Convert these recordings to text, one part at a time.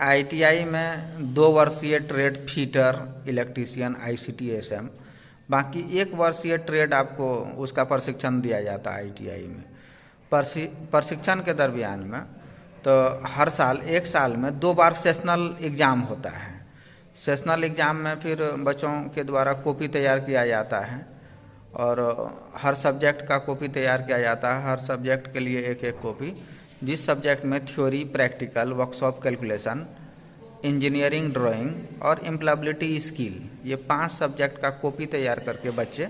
ITI में 2 वर्षीय trade fitter, electrician, ICT/SM, बाकी 1 वर्षीय ट्रेड आपको उसका प्रशिक्षण दिया जाता है आईटीआई में। प्रशिक्षण के दरमियान में तो हर साल 1 साल में 2 बार सेशनल एग्ज़ाम होता है। सेशनल एग्ज़ाम में फिर बच्चों के द्वारा कॉपी तैयार किया जाता है और हर सब्जेक्ट का कॉपी तैयार किया जाता है। हर सब्जेक्ट के लिए एक एक कॉपी, जिस सब्जेक्ट में theory, practical, workshop calculation, engineering drawing और एम्प्लॉयबिलिटी स्किल, ये 5 सब्जेक्ट का कॉपी तैयार करके बच्चे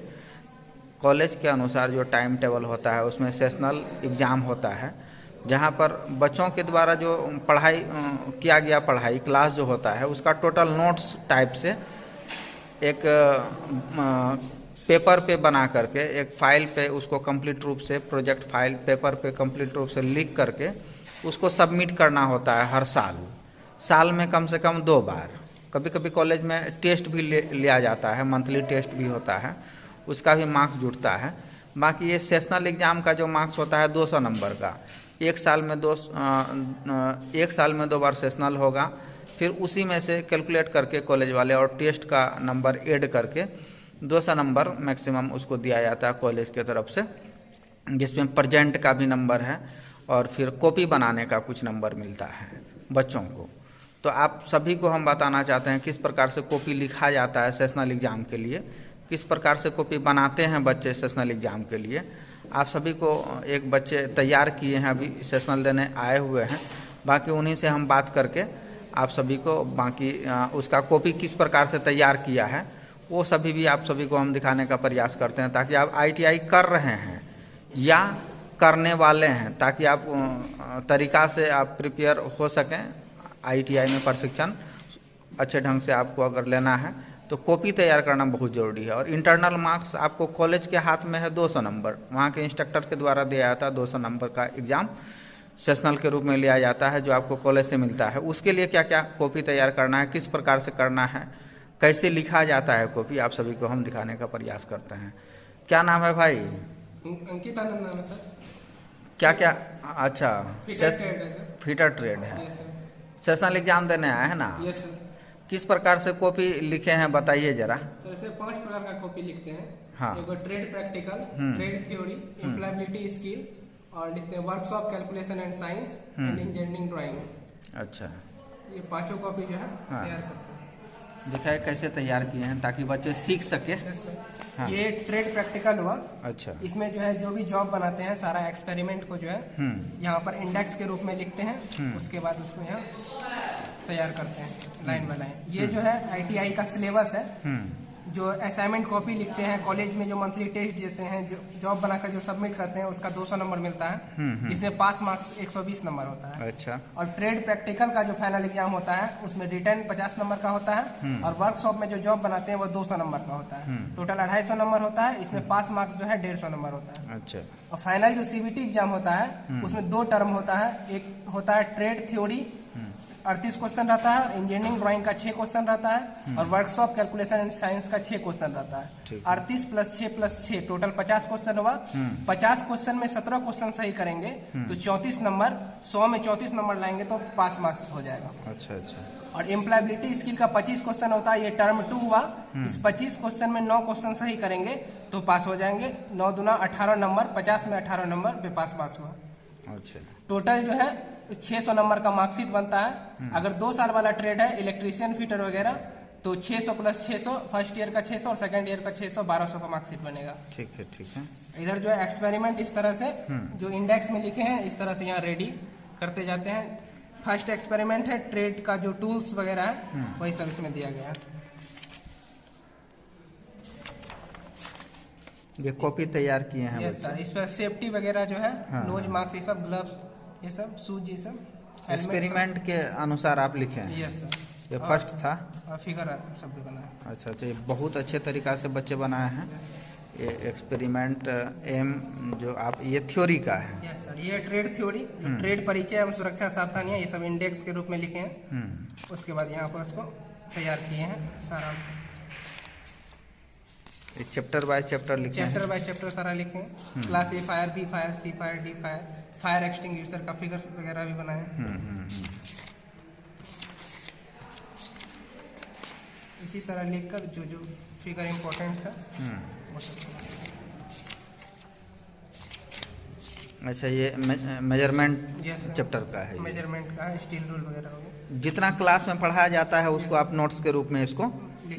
कॉलेज के अनुसार जो टाइम टेबल होता है उसमें सेशनल एग्ज़ाम होता है, जहाँ पर बच्चों के द्वारा जो पढ़ाई किया गया पढ़ाई क्लास जो होता है उसका टोटल नोट्स टाइप से एक पेपर पे बना करके एक फाइल पे उसको कंप्लीट रूप से प्रोजेक्ट फाइल पेपर पे कंप्लीट रूप से लिख करके उसको सबमिट करना होता है हर साल में कम से कम 2 बार। कभी कभी कॉलेज में टेस्ट भी लिया जाता है, मंथली टेस्ट भी होता है, उसका भी मार्क्स जुड़ता है। बाकी ये सेशनल एग्ज़ाम का जो मार्क्स होता है 200 नंबर का, 1 साल में 2 बार सेशनल होगा, फिर उसी में से कैलकुलेट करके कॉलेज वाले और टेस्ट का नंबर ऐड करके 200 नंबर मैक्सिमम उसको दिया जाता है कॉलेज की तरफ से, जिसमें प्रेजेंट का भी नंबर है और फिर कॉपी बनाने का कुछ नंबर मिलता है बच्चों को। तो आप सभी को हम बताना चाहते हैं किस प्रकार से कॉपी लिखा जाता है सेशनल एग्ज़ाम के लिए, किस प्रकार से कॉपी बनाते हैं बच्चे सेशनल एग्ज़ाम के लिए। आप सभी को एक बच्चे तैयार किए हैं, अभी सेशनल देने आए हुए हैं, बाकी उन्हीं से हम बात करके आप सभी को बाकी उसका कॉपी किस प्रकार से तैयार किया है वो सभी भी आप सभी को हम दिखाने का प्रयास करते हैं, ताकि आप आईटीआई कर रहे हैं या करने वाले हैं, ताकि आप तरीक़ा से आप प्रिपेयर हो सकें। आईटीआई में प्रशिक्षण अच्छे ढंग से आपको अगर लेना है तो कॉपी तैयार करना बहुत ज़रूरी है। और इंटरनल मार्क्स आपको कॉलेज के हाथ में है 200 नंबर, वहाँ के इंस्ट्रक्टर के द्वारा दिया जाता है 200 नंबर का एग्ज़ाम सेशनल के रूप में लिया जाता है, जो आपको कॉलेज से मिलता है। उसके लिए क्या क्या कॉपी तैयार करना है, किस प्रकार से करना है, कैसे लिखा जाता है कॉपी, आप सभी को हम दिखाने का प्रयास करते हैं। क्या नाम है भाई? अंकित आनंद नाम है सर। क्या क्या? अच्छा, फिटर ट्रेड है। सेशनल एग्जाम देने आए हैं ना? Yes sir. किस प्रकार से कॉपी लिखे हैं बताइए जरा। सर ऐसे 5 प्रकार का कॉपी लिखते हैं। हाँ। एक trade practical, trade theory, employability skill, और लिखते हैं workshop calculation and science and engineering drawing. अच्छा, ये 5 कॉपी जो है हाँ, तैयार करते हैं। दिखाए कैसे तैयार किए हैं ताकि बच्चे सीख सके। हाँ। ये ट्रेड प्रैक्टिकल हुआ। अच्छा, इसमें जो है जो भी जॉब बनाते हैं सारा एक्सपेरिमेंट को जो है यहाँ पर इंडेक्स के रूप में लिखते हैं, उसके बाद उसको यहाँ तैयार करते हैं लाइन बाय लाइन। ये जो है आईटीआई का सिलेबस है। जो असाइनमेंट कॉपी लिखते हैं, कॉलेज में जो मंथली टेस्ट देते हैं, जो जॉब बनाकर जो सबमिट करते हैं उसका 200 नंबर मिलता है, जिसमें पास मार्क्स 120 नंबर होता है। अच्छा। और ट्रेड प्रैक्टिकल का जो फाइनल एग्जाम होता है उसमें रिटर्न 50 नंबर का होता है, और वर्कशॉप में जो जॉब बनाते हैं वो 200 नंबर का होता है। टोटल 250 नंबर होता है। इसमें पास मार्क्स जो है 150 नंबर होता है। अच्छा। और फाइनल जो सीबीटी एग्जाम होता है उसमें 2 टर्म होता है। एक होता है ट्रेड थ्योरी, 38 क्वेश्चन रहता है, और इंजीनियरिंग ड्राइंग का 6 क्वेश्चन रहता है, और वर्कशॉप कैलकुलेशन एंड साइंस का 6 क्वेश्चन रहता है। 38 + 6 + 6 टोटल 50 क्वेश्चन हुआ। 50 क्वेश्चन में 17 क्वेश्चन सही करेंगे तो 34 नंबर, 100 में 34 नंबर लाएंगे तो पास मार्क्स हो जाएगा। अच्छा अच्छा। और एम्प्लॉयबिलिटी स्किल का 25 क्वेश्चन होता है, ये टर्म 2 हुआ। इस 25 क्वेश्चन में 9 क्वेश्चन सही करेंगे तो पास हो जाएंगे। 9 दूना 18 नंबर, 50 में 18 नंबर पे पास हुआ। अच्छा। टोटल जो है 600 नंबर का मार्कशीट बनता है। अगर 2 साल वाला ट्रेड है, इलेक्ट्रीशियन, फिटर वगैरह, तो 600 + 600, फर्स्ट ईयर का 600 और सेकंड ईयर का 600, 1200 का मार्कशीट बनेगा। ठीक है, ठीक है। इधर जो है एक्सपेरिमेंट इस तरह से जो इंडेक्स में लिखे हैं इस तरह से यहाँ रेडी करते जाते हैं। फर्स्ट एक्सपेरिमेंट है, ट्रेड का जो टूल्स वगैरह है वही सब इसमें दिया गया है। ये कॉपी तैयार किए हैं यस सर। इस पर सेफ्टी वगैरह जो है, नोज मास्क, ये सब, ग्लव्स, ये सब, शूज, ये सब एक्सपेरिमेंट के अनुसार आप लिखे हैं। Yes sir. ये फर्स्ट था, फिगर सब बना है। अच्छा अच्छा। ये बहुत अच्छे तरीक़ा से बच्चे बनाए हैं। ये एक्सपेरिमेंट एम जो आप, ये थ्योरी का है। Yes sir. ये ट्रेड थ्योरी, ट्रेड परिचय एवं सुरक्षा सावधानियां, ये सब इंडेक्स के रूप में लिखे हैं। उसके बाद यहाँ पर उसको तैयार किए हैं सारा। चैप्टर बाय चैप्टर लिखे हैं। चैप्टर बाय चैप्टर सारा लिखे हैं। Class A fire, B fire, C fire, D fire, fire extinguisher का फिगर्स वगैरह भी बनाए हैं। इसी तरह लिखकर जो जो फिगर इम्पोर्टेंट है वो सब। अच्छा, ये मेजरमेंट Yes, sir. चैप्टर का है ये। मेजरमेंट का है, स्टील रूल वगैरह हो गया। जितना क्लास में पढ़ाया जाता है उसको आप नोट्स के रूप में इसको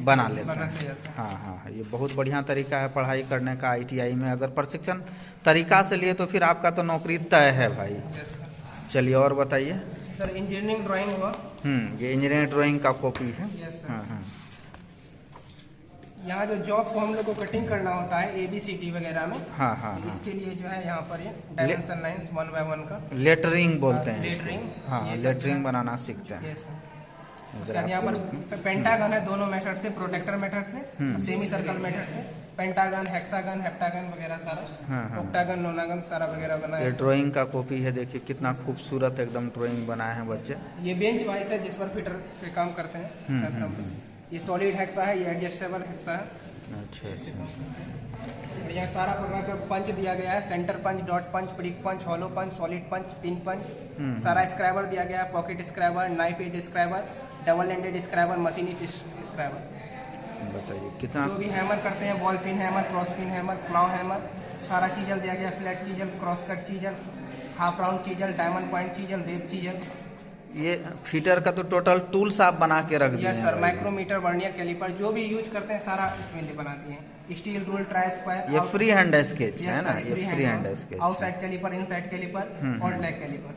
बना लेते बनाते हैं। जाते हैं। हाँ हाँ, ये बहुत बढ़िया तरीका है पढ़ाई करने का। ITI में अगर प्रशिक्षण तरीका से लिए तो फिर आपका तो नौकरी तय है भाई। Yes, sir. चलिए और बताइए। सर इंजीनियरिंग ड्राइंग हुआ। ये इंजीनियरिंग ड्राइंग का कॉपी है। Yes, sir. हाँ हाँ। यहाँ जो जॉब को हम लोग को कटिंग करना होता है ABCD वगैरह में, हाँ हाँ हाँ। इसके लिए जो है यहाँ पर ये डायमेंशन लाइंस 1 by 1 का लेटरिंग बोलते हैं लेटरिंग। इसको। हाँ, ये सब लेटरिंग है। बनाना सीखते हैं। Yes, sir. उसके बाद यहाँ पर पेंटागन है दोनों मेथड से, प्रोटेक्टर मेथड से, सेमी सर्कल मेथड से, पेंटागन, हेक्सागन, हेप्टागन वगैरह सारा, हाँ, हाँ। ऑक्टागन, नोनागन सारा वगैरह बना ये है। ड्राइंग का कॉपी है, देखिए कितना खूबसूरत एकदम ड्राइंग बनाए हैं बच्चे। ये बेंच वाइस है जिस पर फिटर पे काम करते हैं। ये सॉलिड हेक्सा है, ये एडजस्टेबल हेक्सा है। अच्छा अच्छा। और यहाँ सारा प्रकार का पंच दिया गया है, centre punch, dot punch, prick punch, hollow punch, solid punch, pin punch, सारा स्क्रैबर दिया गया है, pocket scraper, knife edge scraper, double ended scraper, machinist scraper. बताइए कितना। जो भी हैमर करते हैं, ball pin hammer, cross pin hammer, प्लाव हैमर, सारा चीजल दिया गया, flat chisel, cross cut chisel, half round chisel, diamond point chisel, web chisel. ये फीटर का तो टोटल टूल्स आप बना के रख दिए यस हैं सर, भाई। माइक्रोमीटर, वर्नियर कैलिपर, जो भी यूज करते हैं सारा इसमें बना दिए हैं। स्टील रूल, ट्राई स्क्वायर, ये फ्री हैंड स्केच है ना, ये free hand sketch. Outside calliper, inside calliper और टैग कैलिपर।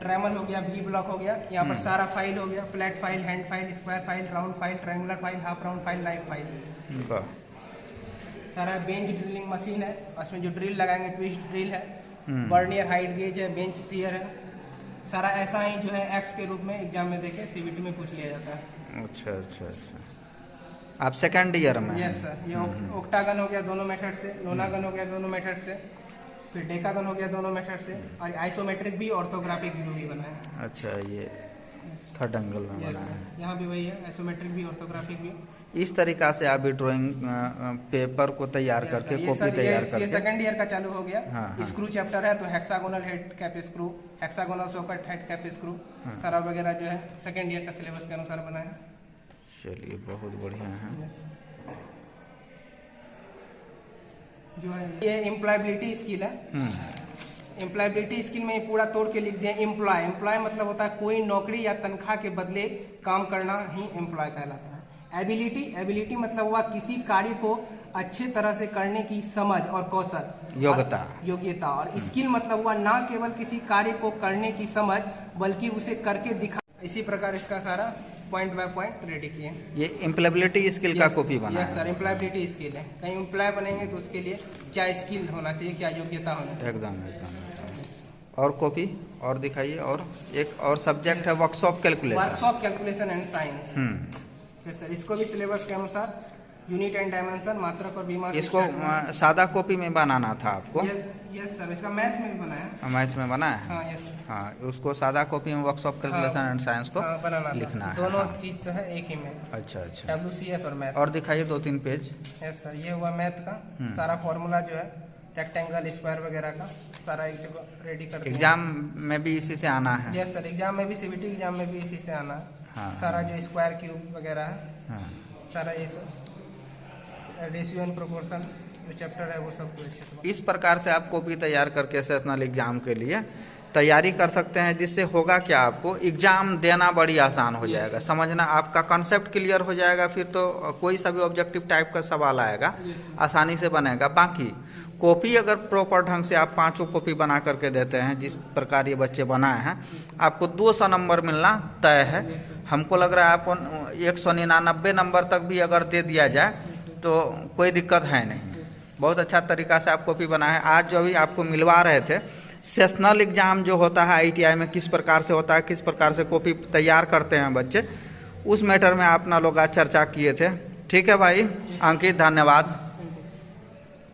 ट्रेमल हो गया, वी ब्लॉक हो गया, यहाँ पर सारा फाइल हो गया, flat file, hand file, square file, round file, triangular file, half round file, knife file. वाह। सारा बेंच ड्रिलिंग मशीन है, उसमें जो ड्रिल लगाएंगे ट्विस्ट ड्रिल है, वर्नियर हाइट गेज है, बेंच सीयर है। सारा ऐसा ही जो है एक्स के रूप में एग्जाम में देके CBT में पूछ लिया जाता है। अच्छा अच्छा अच्छा। आप सेकंड ईयर में? Yes sir. ये ऑक्टागन हो गया दोनों मेथड से, नोनागन हो गया दोनों मेथड से, फिर डेकागन हो गया दोनों मेथड से, और आइसोमेट्रिक भी, ऑर्थोग्राफिक व्यू भी बना है। अच्छा, ये थर्ड एंगल में यस बना है। सर, यहाँ भी वही है, आइसोमेट्रिक भी, ऑर्थोग्राफिक भी। इस तरीका से आप भी ड्राइंग पेपर को तैयार Yes, करके, sir. ये कॉपी सर, तैयार ये करके। सेकंड ईयर का चालू हो गया। हाँ, हाँ। स्क्रू चैप्टर है तो hexagonal head cap screw, hexagonal socket head cap screw, सारा वगैरह जो है सेकंड ईयर का सिलेबस के अनुसार बना है। चलिए बहुत बढ़िया है। जो है ये एम्प्लॉयबिलिटी स्किल है। एम्प्लॉयबिलिटी स्किल में पूरा तोड़ के लिख दिया एम्प्लॉय। एम्प्लॉय मतलब होता है कोई नौकरी या तनख्वाह के बदले काम करना ही एम्प्लॉय कहलाता है। एबिलिटी, एबिलिटी मतलब हुआ किसी कार्य को अच्छे तरह से करने की समझ और कौशल, योग्यता। और स्किल मतलब हुआ ना केवल किसी कार्य को करने की समझ बल्कि उसे करके दिखा। इसी प्रकार इसका सारा पॉइंट बाय पॉइंट रेडी किए। ये एम्प्लॉयबिलिटी स्किल का कॉपी बना यस सर, एम्प्लॉयबिलिटी स्किल है। कहीं एम्प्लॉय बनेंगे तो उसके लिए क्या स्किल होना चाहिए, क्या योग्यता होना चाहिए। एकदम एकदम। और कॉपी और दिखाइए। और एक और सब्जेक्ट है workshop calculation. Workshop calculation and science. Yes sir, इसको भी सिलेबस के अनुसार यूनिट एंड डायमेंशन, मात्रक और विमा। इसको सादा कॉपी में बनाना था आपको? यस सर, इसका मैथ में भी बना है। मैथ में बना है? हाँ यस। हाँ, उसको सादा कॉपी में वर्कशॉप कैलकुलेशन एंड साइंस को बनाना लिखना है। दोनों हाँ। चीज तो है एक ही में। अच्छा अच्छा। WCS और मैथ। और दिखाइए 2-3 पेज। यस सर, ये हुआ मैथ का सारा फॉर्मूला जो है, रेक्टेंगल, स्क्वायर वगैरह का सारा एक जगह रेडी कर दिया। एग्जाम में भी इसी से आना है? यस सर, एग्जाम में भी, CBT एग्जाम में भी इसी से आना है। हाँ। सारा जो स्क्वायर क्यूब वगैरह है, हाँ। सारा ये सब रेशियो एंड प्रोपोर्शन जो चैप्टर है वो सब कुछ। इस प्रकार से आप कॉपी तैयार करके सेशनल एग्जाम के लिए तैयारी कर सकते हैं, जिससे होगा क्या, आपको एग्जाम देना बड़ी आसान हो जाएगा। समझना, आपका कॉन्सेप्ट क्लियर हो जाएगा, फिर तो कोई सा भी ऑब्जेक्टिव टाइप का सवाल आएगा आसानी से बनेगा। बाकी कॉपी अगर प्रॉपर ढंग से आप 5 कॉपी बना करके देते हैं, जिस प्रकार ये बच्चे बनाए हैं, आपको 200 नंबर मिलना तय है। हमको लग रहा है आपको 199 नंबर तक भी अगर दे दिया जाए तो कोई दिक्कत है नहीं। बहुत अच्छा तरीका से आप कॉपी बनाए। आज जो भी आपको मिलवा रहे थे, सेशनल एग्जाम जो होता है ITI में किस प्रकार से होता है, किस प्रकार से कॉपी तैयार करते हैं बच्चे, उस मैटर में अपना लोग आज चर्चा किए थे। ठीक है भाई अंकित, धन्यवाद।